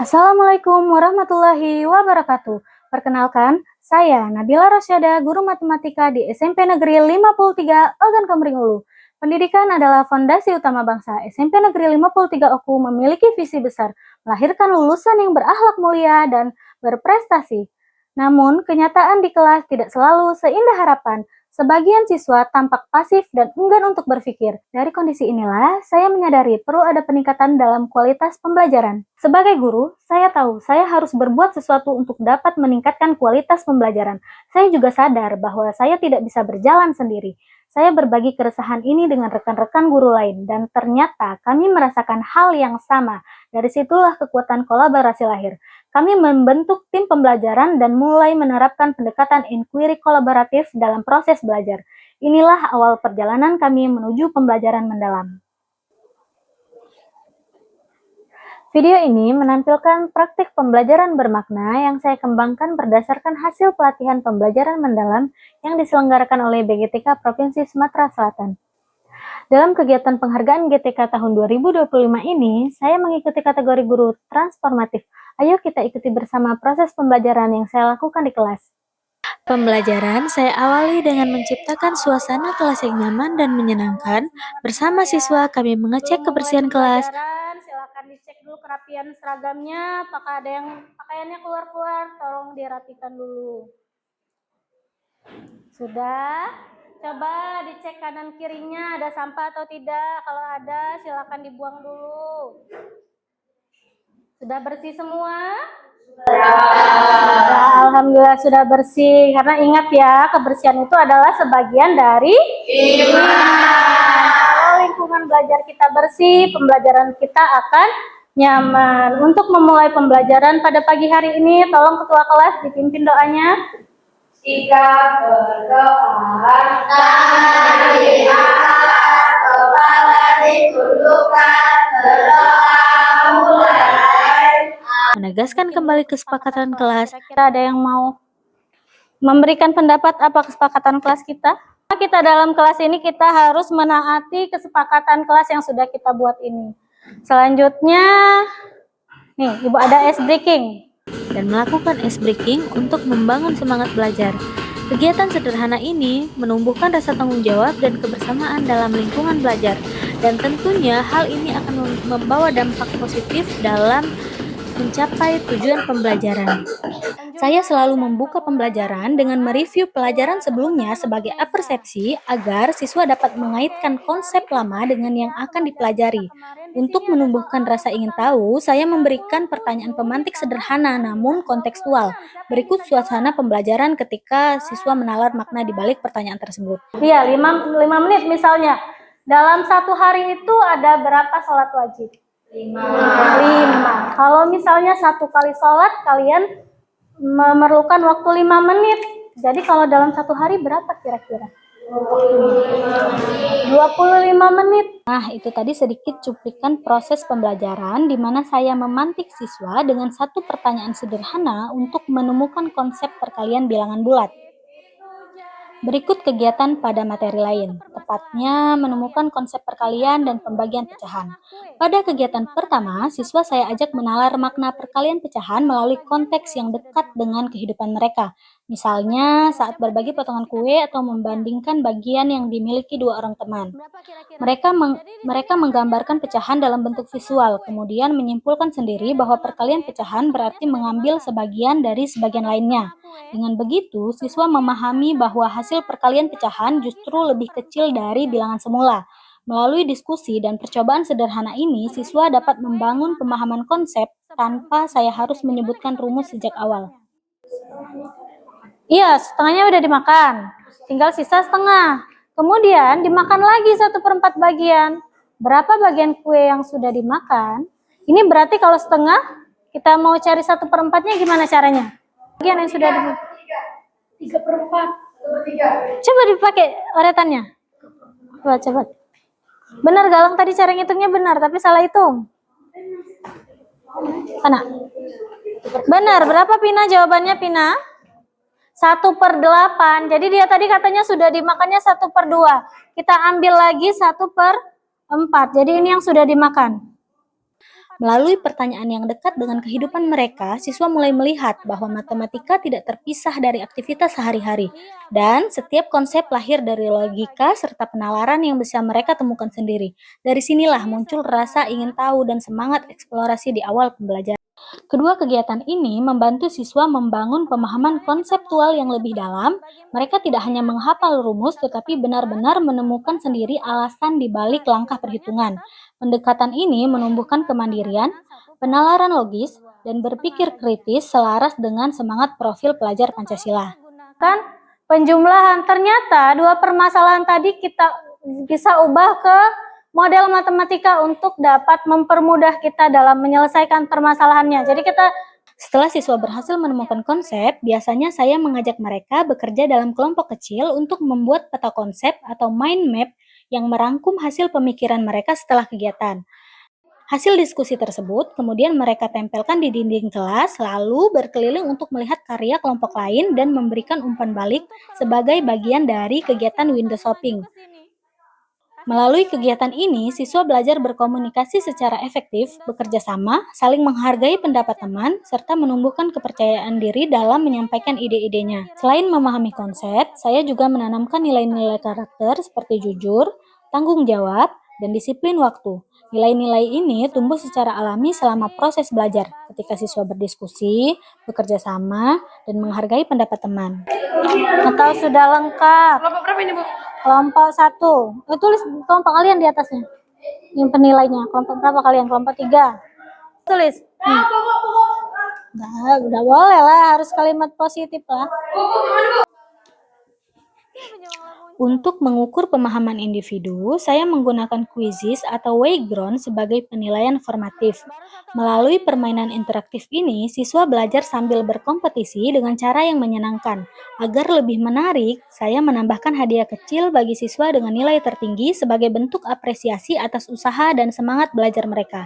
Assalamualaikum warahmatullahi wabarakatuh. Perkenalkan, saya Nabila Rasyada, guru matematika di SMP Negeri 53 Ogan Komering Ulu. Pendidikan adalah fondasi utama bangsa. SMP Negeri 53 Oku memiliki visi besar, melahirkan lulusan yang berakhlak mulia dan berprestasi. Namun, kenyataan di kelas tidak selalu seindah harapan. Sebagian siswa tampak pasif dan enggan untuk berpikir. Dari kondisi inilah, saya menyadari perlu ada peningkatan dalam kualitas pembelajaran. Sebagai guru, saya tahu saya harus berbuat sesuatu untuk dapat meningkatkan kualitas pembelajaran. Saya juga sadar bahwa saya tidak bisa berjalan sendiri. Saya berbagi keresahan ini dengan rekan-rekan guru lain, dan ternyata kami merasakan hal yang sama. Dari situlah kekuatan kolaborasi lahir. Kami membentuk tim pembelajaran dan mulai menerapkan pendekatan inquiry kolaboratif dalam proses belajar. Inilah awal perjalanan kami menuju pembelajaran mendalam. Video ini menampilkan praktik pembelajaran bermakna yang saya kembangkan berdasarkan hasil pelatihan pembelajaran mendalam yang diselenggarakan oleh BGTK Provinsi Sumatera Selatan. Dalam kegiatan penghargaan GTK tahun 2025 ini, saya mengikuti kategori guru transformatif. Ayo kita ikuti bersama proses pembelajaran yang saya lakukan di kelas. Pembelajaran saya awali dengan menciptakan suasana kelas yang nyaman dan menyenangkan. Bersama siswa kami mengecek kebersihan kelas. Silakan dicek dulu kerapian seragamnya, apakah ada yang pakaiannya keluar-keluar, tolong dirapikan dulu. Sudah? Coba dicek kanan kirinya ada sampah atau tidak. Kalau ada silakan dibuang dulu. Sudah bersih semua? Ya, alhamdulillah sudah bersih. Karena ingat ya, kebersihan itu adalah sebagian dari iman. Kalau lingkungan belajar kita bersih, pembelajaran kita akan nyaman. Untuk memulai pembelajaran pada pagi hari ini, tolong ketua kelas dipimpin doanya. Jika berdoa, tangan diangkat, kepala ditundukkan, berdoa mulai. Menegaskan kembali kesepakatan kelas. Kira ada yang mau memberikan pendapat apa kesepakatan kelas kita? Kita dalam kelas ini kita harus menaati kesepakatan kelas yang sudah kita buat ini. Selanjutnya, nih Ibu ada ice breaking. Dan melakukan ice breaking untuk membangun semangat belajar. Kegiatan sederhana ini menumbuhkan rasa tanggung jawab dan kebersamaan dalam lingkungan belajar, dan tentunya hal ini akan membawa dampak positif dalam mencapai tujuan pembelajaran. Saya selalu membuka pembelajaran dengan mereview pelajaran sebelumnya sebagai persepsi agar siswa dapat mengaitkan konsep lama dengan yang akan dipelajari. Untuk menumbuhkan rasa ingin tahu, saya memberikan pertanyaan pemantik sederhana namun kontekstual. Berikut suasana pembelajaran ketika siswa menalar makna di balik pertanyaan tersebut. Iya, 5 menit misalnya. Dalam satu hari itu ada berapa sholat wajib? 5. Kalau misalnya satu kali sholat kalian memerlukan waktu 5 menit. Jadi kalau dalam satu hari berapa kira-kira? 25 menit. Nah, itu tadi sedikit cuplikan proses pembelajaran di mana saya memantik siswa dengan satu pertanyaan sederhana untuk menemukan konsep perkalian bilangan bulat. Berikut kegiatan pada materi lain, tepatnya menemukan konsep perkalian dan pembagian pecahan. Pada kegiatan pertama, siswa saya ajak menalar makna perkalian pecahan melalui konteks yang dekat dengan kehidupan mereka. Misalnya, saat berbagi potongan kue atau membandingkan bagian yang dimiliki dua orang teman. Mereka menggambarkan pecahan dalam bentuk visual, kemudian menyimpulkan sendiri bahwa perkalian pecahan berarti mengambil sebagian dari sebagian lainnya. Dengan begitu, siswa memahami bahwa hasil perkalian pecahan justru lebih kecil dari bilangan semula. Melalui diskusi dan percobaan sederhana ini, siswa dapat membangun pemahaman konsep tanpa saya harus menyebutkan rumus sejak awal. Iya, setengahnya udah dimakan. Tinggal sisa setengah. Kemudian dimakan lagi 1/4 bagian. Berapa bagian kue yang sudah dimakan? Ini berarti kalau setengah, kita mau cari 1/4-nya gimana caranya? Bagian yang sudah dimakan. 3/4. Coba dipakai oretannya. Coba. Benar Galang tadi cara ngitungnya benar, tapi salah hitung. Mana? Benar, berapa Pina jawabannya Pina? 1/8. Jadi dia tadi katanya sudah dimakannya 1/2. Kita ambil lagi 1/4. Jadi ini yang sudah dimakan. Melalui pertanyaan yang dekat dengan kehidupan mereka, siswa mulai melihat bahwa matematika tidak terpisah dari aktivitas sehari-hari, dan setiap konsep lahir dari logika serta penalaran yang bisa mereka temukan sendiri. Dari sinilah muncul rasa ingin tahu dan semangat eksplorasi di awal pembelajaran. Kedua kegiatan ini membantu siswa membangun pemahaman konseptual yang lebih dalam. Mereka tidak hanya menghafal rumus, tetapi benar-benar menemukan sendiri alasan di balik langkah perhitungan. Pendekatan ini menumbuhkan kemandirian, penalaran logis, dan berpikir kritis selaras dengan semangat profil pelajar Pancasila. Kan penjumlahan, ternyata dua permasalahan tadi kita bisa ubah ke model matematika untuk dapat mempermudah kita dalam menyelesaikan permasalahannya. Jadi setelah siswa berhasil menemukan konsep, biasanya saya mengajak mereka bekerja dalam kelompok kecil untuk membuat peta konsep atau mind map yang merangkum hasil pemikiran mereka setelah kegiatan. Hasil diskusi tersebut kemudian mereka tempelkan di dinding kelas, lalu berkeliling untuk melihat karya kelompok lain dan memberikan umpan balik sebagai bagian dari kegiatan window shopping. Melalui kegiatan ini, siswa belajar berkomunikasi secara efektif, bekerja sama, saling menghargai pendapat teman, serta menumbuhkan kepercayaan diri dalam menyampaikan ide-idenya. Selain memahami konsep, saya juga menanamkan nilai-nilai karakter seperti jujur, tanggung jawab, dan disiplin waktu. Nilai-nilai ini tumbuh secara alami selama proses belajar, ketika siswa berdiskusi, bekerja sama, dan menghargai pendapat teman. Atau sudah lengkap. Kelompok berapa ini, Bu? Kelompok 1. Tulis kelompok kalian di atasnya. Yang penilainya. Kelompok berapa kalian? Kelompok 3. Tulis. Nah, udah boleh lah. Harus kalimat positif lah. Untuk mengukur pemahaman individu, saya menggunakan quizzes atau Wayground sebagai penilaian formatif. Melalui permainan interaktif ini, siswa belajar sambil berkompetisi dengan cara yang menyenangkan. Agar lebih menarik, saya menambahkan hadiah kecil bagi siswa dengan nilai tertinggi sebagai bentuk apresiasi atas usaha dan semangat belajar mereka.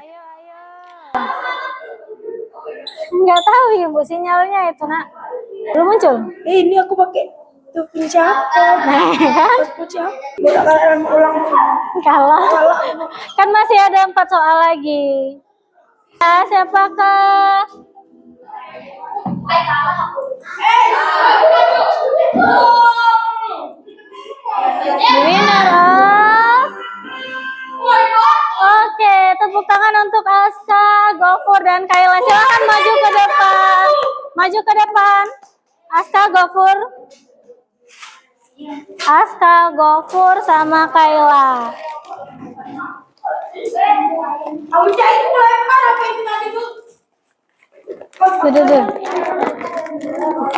Nggak tahu ibu sinyalnya itu, nak. Belum muncul? Ini aku pakai tuh punya siapa? Nah, kan? Udah kalian ulang. Kalah. Kan masih ada 4 soal lagi. Ya, siapakah? The winner of... Oke, tepuk tangan untuk Aska, Gofur, dan Kayla. Silakan maju ke depan. Maju ke depan. Aska, Gofur. Aska, Gofur, sama Kayla. Tuh.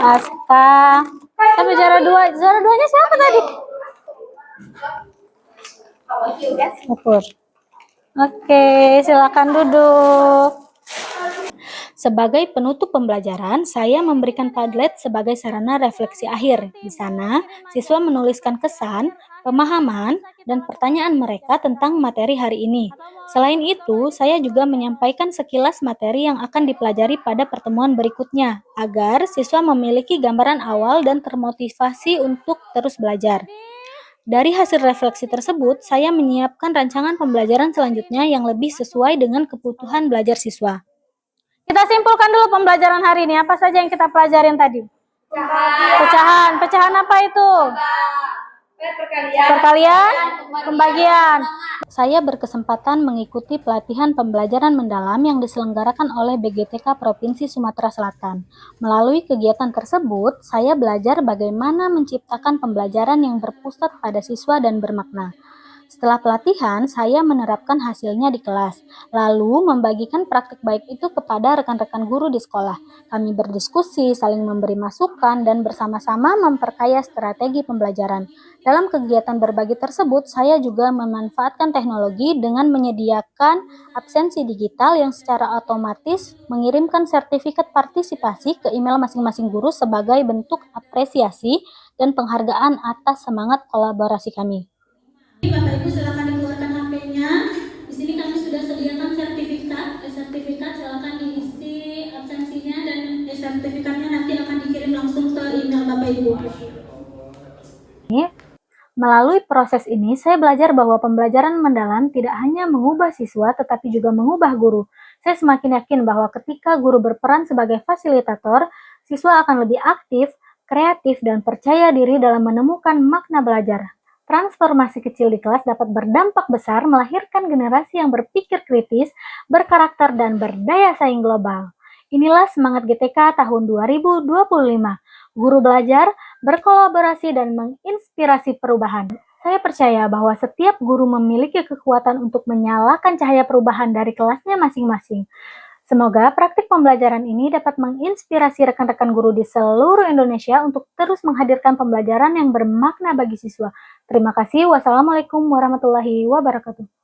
Aska. Tapi juara 2. Juara 2-nya siapa tadi? Gofur. Oke, silakan duduk. Sebagai penutup pembelajaran, saya memberikan Padlet sebagai sarana refleksi akhir. Di sana, siswa menuliskan kesan, pemahaman, dan pertanyaan mereka tentang materi hari ini. Selain itu, saya juga menyampaikan sekilas materi yang akan dipelajari pada pertemuan berikutnya, agar siswa memiliki gambaran awal dan termotivasi untuk terus belajar. Dari hasil refleksi tersebut, saya menyiapkan rancangan pembelajaran selanjutnya yang lebih sesuai dengan kebutuhan belajar siswa. Kita simpulkan dulu pembelajaran hari ini. Apa saja yang kita pelajarin tadi? Pecahan. Pecahan apa itu? Perkalian, pembagian. Saya berkesempatan mengikuti pelatihan pembelajaran mendalam yang diselenggarakan oleh BGTK Provinsi Sumatera Selatan. Melalui kegiatan tersebut, saya belajar bagaimana menciptakan pembelajaran yang berpusat pada siswa dan bermakna. Setelah pelatihan, saya menerapkan hasilnya di kelas, lalu membagikan praktik baik itu kepada rekan-rekan guru di sekolah. Kami berdiskusi, saling memberi masukan, dan bersama-sama memperkaya strategi pembelajaran. Dalam kegiatan berbagi tersebut, saya juga memanfaatkan teknologi dengan menyediakan absensi digital yang secara otomatis mengirimkan sertifikat partisipasi ke email masing-masing guru sebagai bentuk apresiasi dan penghargaan atas semangat kolaborasi kami. Bapak Ibu silakan dikeluarkan HP-nya. Di sini kami sudah sediakan sertifikat. Sertifikat silakan diisi absensinya dan sertifikatnya nanti akan dikirim langsung ke email Bapak Ibu. Melalui proses ini, saya belajar bahwa pembelajaran mendalam tidak hanya mengubah siswa, tetapi juga mengubah guru. Saya semakin yakin bahwa ketika guru berperan sebagai fasilitator, siswa akan lebih aktif, kreatif, dan percaya diri dalam menemukan makna belajar. Transformasi kecil di kelas dapat berdampak besar melahirkan generasi yang berpikir kritis, berkarakter, dan berdaya saing global. Inilah semangat GTK tahun 2025. Guru belajar, berkolaborasi, dan menginspirasi perubahan. Saya percaya bahwa setiap guru memiliki kekuatan untuk menyalakan cahaya perubahan dari kelasnya masing-masing. Semoga praktik pembelajaran ini dapat menginspirasi rekan-rekan guru di seluruh Indonesia untuk terus menghadirkan pembelajaran yang bermakna bagi siswa. Terima kasih. Wassalamualaikum warahmatullahi wabarakatuh.